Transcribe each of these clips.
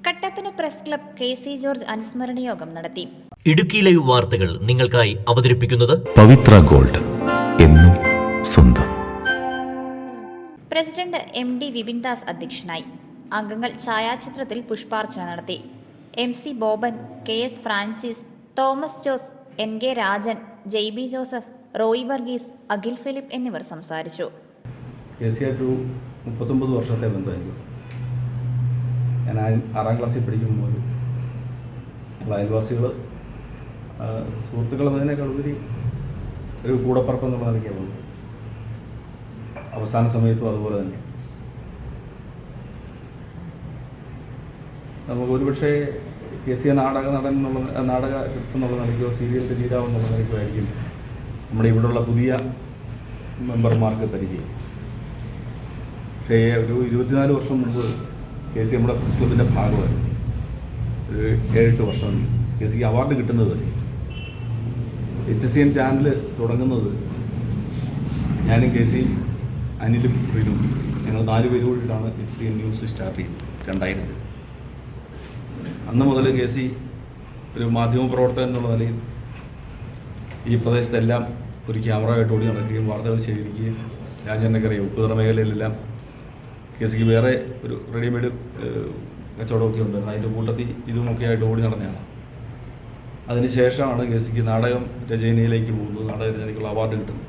Kattappana press club K C. George അനുസ്മരണ യോഗം നടത്തി. ഇടുക്കി ലൈവ് വാർത്തകൾ നിങ്ങൾക്കായി അവതരിപ്പിക്കുന്നത് പവിത്ര ഗോൾഡ്, എന്നും സ്വന്തം. പ്രസിഡന്റ് എം.ഡി. വിപിൻദാസ് അധ്യക്ഷനായി. അംഗങ്ങൾ ഛായാചിത്രത്തിൽ പുഷ്പാർച്ചന നടത്തി. M C. Boban, K S. Francis, Thomas Jose, N K. Rajan, Jaiby Joseph, Roy Varghese, Akhil Philip എന്നിവർ സംസാരിച്ചു. കെ.സി.ആയിട്ട് 39 വർഷത്തെ ബന്ധമായിരുന്നു. ഞാൻ 6ാം ക്ലാസ്സിൽ പഠിക്കുമ്പോൾ ഞങ്ങൾ അയൽവാസികൾ, സുഹൃത്തുക്കൾ എന്നതിനേക്കാൾ ഉപരി ഒരു കൂടപ്പറപ്പ് എന്നുള്ള നിലയ്ക്കാണ് പോകുന്നത്. അവസാന സമയത്തും അതുപോലെ തന്നെ നമുക്ക് ഒരുപക്ഷെ കെ.സി. നാടക നടൻ എന്നുള്ള നാടകൃത്ത് എന്നുള്ള നിലയ്ക്കോ സീരിയൽ രചയിതാവ് എന്നുള്ള നിലയ്ക്കോ ആയിരിക്കും നമ്മുടെ ഇവിടെയുള്ള പുതിയ മെമ്പർമാർക്ക് പരിചയം. പക്ഷേ ഒരു 24 വർഷം മുമ്പ് കെ.സി. നമ്മുടെ പ്രസ് ക്ലബിൻ്റെ ഭാഗമായിരുന്നു. ഒരു 7-8 വർഷം കെ.സിക്ക് അവാർഡ് കിട്ടുന്നത് വരെ. HSN ചാനൽ തുടങ്ങുന്നത് ഞാനും കെ.സി, അനിലും റിനും ഞങ്ങൾ 4 പേര് കൂടിയിട്ടാണ് HSN ന്യൂസ് സ്റ്റാർട്ട് ചെയ്തത് 2000. അന്ന് മുതൽ കെ.സി ഒരു മാധ്യമപ്രവർത്തകൻ എന്നുള്ള നിലയിൽ ഈ പ്രദേശത്തെല്ലാം ഒരു ക്യാമറയായിട്ട് ഓടി നടക്കുകയും വാർത്തകൾ ശേഖരിക്കുകയും രാജ്യത്തിനൊക്കെ ഉപ്പുതറ മേഖലയിലെല്ലാം കെ.സിക്ക് വേറെ ഒരു റെഡിമെയ്ഡ് കച്ചവടമൊക്കെ ഉണ്ട്. അതിൻ്റെ കൂട്ടത്തിൽ ഇതുമൊക്കെ ആയിട്ട് ഓടി നടന്നതാണ്. അതിനുശേഷമാണ് കെ.സിക്ക് നാടകം രചനയിലേക്ക് പോകുന്നത്, നാടക രചനയ്ക്കുള്ള അവാർഡ് കിട്ടുന്നത്.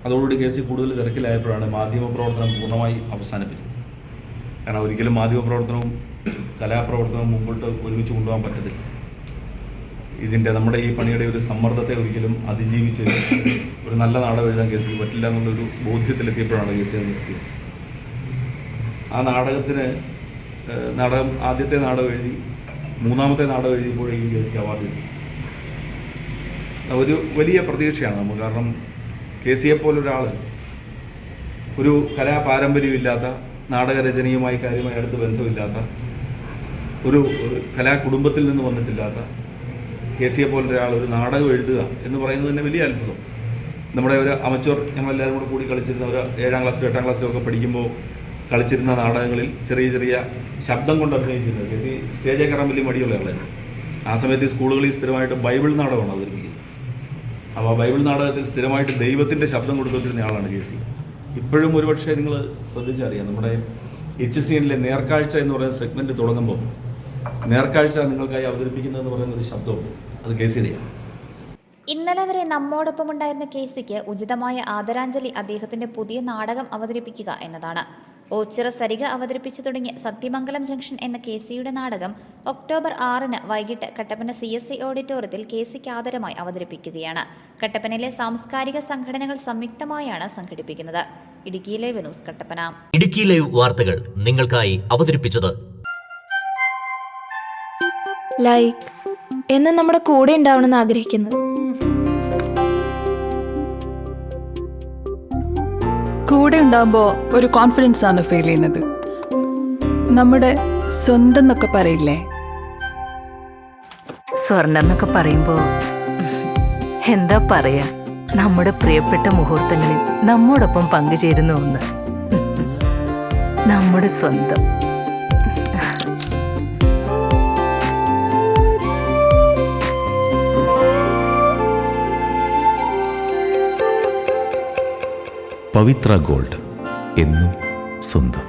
അതോടുകൂടി കെ.സി കൂടുതൽ തിരക്കിലായപ്പോഴാണ് മാധ്യമപ്രവർത്തനം പൂർണ്ണമായി അവസാനിപ്പിച്ചത്. കാരണം ഒരിക്കലും മാധ്യമപ്രവർത്തനവും കലാപ്രവർത്തനവും മുമ്പോട്ട് ഒരുമിച്ച് കൊണ്ടുപോകാൻ പറ്റത്തില്ല. നമ്മുടെ ഈ പണിയുടെ ഒരു സമ്മർദ്ദത്തെ ഒരിക്കലും അതിജീവിച്ച് ഒരു നല്ല നാടകം എഴുതാൻ കെ.സിക്ക് പറ്റില്ല എന്നുള്ളൊരു ബോധ്യത്തിലെത്തിയപ്പോഴാണ് കെ.സി അത് നിർത്തിയത്. ആ നാടകത്തിന് ആദ്യത്തെ നാടകം എഴുതി, 3ാമത്തെ നാടകം എഴുതിയപ്പോഴേക്കും കെ.സിക്ക് അവാർഡ് കിട്ടി. ഒരു വലിയ പ്രതീക്ഷയാണ് നമുക്ക്. കാരണം കെ.സിയെ പോലൊരാൾ ഒരു കലാപാരമ്പര്യമില്ലാത്ത, നാടകരചനയുമായി കാര്യമായി അടുത്ത് ബന്ധമില്ലാത്ത, ഒരു കലാകുടുംബത്തിൽ നിന്ന് വന്നിട്ടില്ലാത്ത കെ.സിയെ പോലൊരാൾ ഒരു നാടകം എഴുതുക എന്ന് പറയുന്നത് തന്നെ വലിയ അത്ഭുതം. നമ്മുടെ ഒരു അമച്വർ ഞങ്ങളെല്ലാവരും കൂടെ കൂടി കളിച്ചിരുന്ന ഒരു 7ാം ക്ലാസ്സിലും 8ാം ക്ലാസ്സിലും ഒക്കെ പഠിക്കുമ്പോൾ കളിച്ചിരുന്ന നാടകങ്ങളിൽ ചെറിയ ചെറിയ ശബ്ദം കൊണ്ട് അഭിനയിച്ചിരുന്നത്. കെ.സി സ്റ്റേജിൽ കയറാൻ വലിയ മടിയുള്ള ആളായിരുന്നു. ആ സമയത്ത് ഈ സ്കൂളുകളിൽ സ്ഥിരമായിട്ട് ബൈബിൾ നാടകമാണ് അവതരിപ്പിക്കുന്നത്. അപ്പോൾ ആ ബൈബിൾ നാടകത്തിൽ സ്ഥിരമായിട്ട് ദൈവത്തിൻ്റെ ശബ്ദം കൊടുത്തുകൊണ്ടിരുന്ന ആളാണ് കെ.സി. ഇപ്പോഴും ഒരുപക്ഷെ നിങ്ങൾ ശ്രദ്ധിച്ചറിയാം, നമ്മുടെ HSNലെ നേർക്കാഴ്ച എന്ന് പറയുന്ന സെഗ്മെൻറ്റ് തുടങ്ങുമ്പോൾ നേർക്കാഴ്ച നിങ്ങൾക്കായി അവതരിപ്പിക്കുന്നതെന്ന് പറയുന്ന ഒരു ശബ്ദമുണ്ട്, അത് കെ.സിയുടെയാണ്. ഇന്നലെ വരെ നമ്മോടൊപ്പമുണ്ടായിരുന്ന കെ.സിക്ക് ഉചിതമായ ആദരാഞ്ജലി അദ്ദേഹത്തിന്റെ പുതിയ നാടകം അവതരിപ്പിക്കുക എന്നതാണ്. ഓച്ചിറ സരിക അവതരിപ്പിച്ചു തുടങ്ങിയ സത്യമംഗലം ജംഗ്ഷൻ എന്ന കെ.സിയുടെ നാടകം ഒക്ടോബർ 6 വൈകിട്ട് കട്ടപ്പന CSI ഓഡിറ്റോറിയത്തിൽ കെ.സിക്ക് ആദരമായി അവതരിപ്പിക്കുകയാണ്. കട്ടപ്പനയിലെ സാംസ്കാരിക സംഘടനകൾ സംയുക്തമായാണ് സംഘടിപ്പിക്കുന്നത്. Idukki live news, Kattappana. Idukki live വാർത്തകൾ നിങ്ങൾക്കായി അവതരിപ്പിച്ചത് ലൈക്ക് എന്ന് നമ്മുടെ കൂടെ ഉണ്ടാവണമെന്ന് ആഗ്രഹിക്കുന്നത്. കൂടെ ഉണ്ടാകുമ്പോൾ ഒരു കോൺഫിഡൻസ് ആണ് ഫീൽ ചെയ്യുന്നത്. നമ്മുടെ സ്വന്തം എന്നൊക്കെ പറയില്ലേ, സ്വർണ്ണം എന്നൊക്കെ പറയുമ്പോൾ എന്താ പറയാ, നമ്മുടെ പ്രിയപ്പെട്ട മുഹൂർത്തങ്ങളിൽ നമ്മോടൊപ്പം പങ്കുചേരുന്ന ഒന്ന്, നമ്മുടെ സ്വന്തം. പവിത്ര ഗോൾഡ്, എന്നും സ്വന്തം.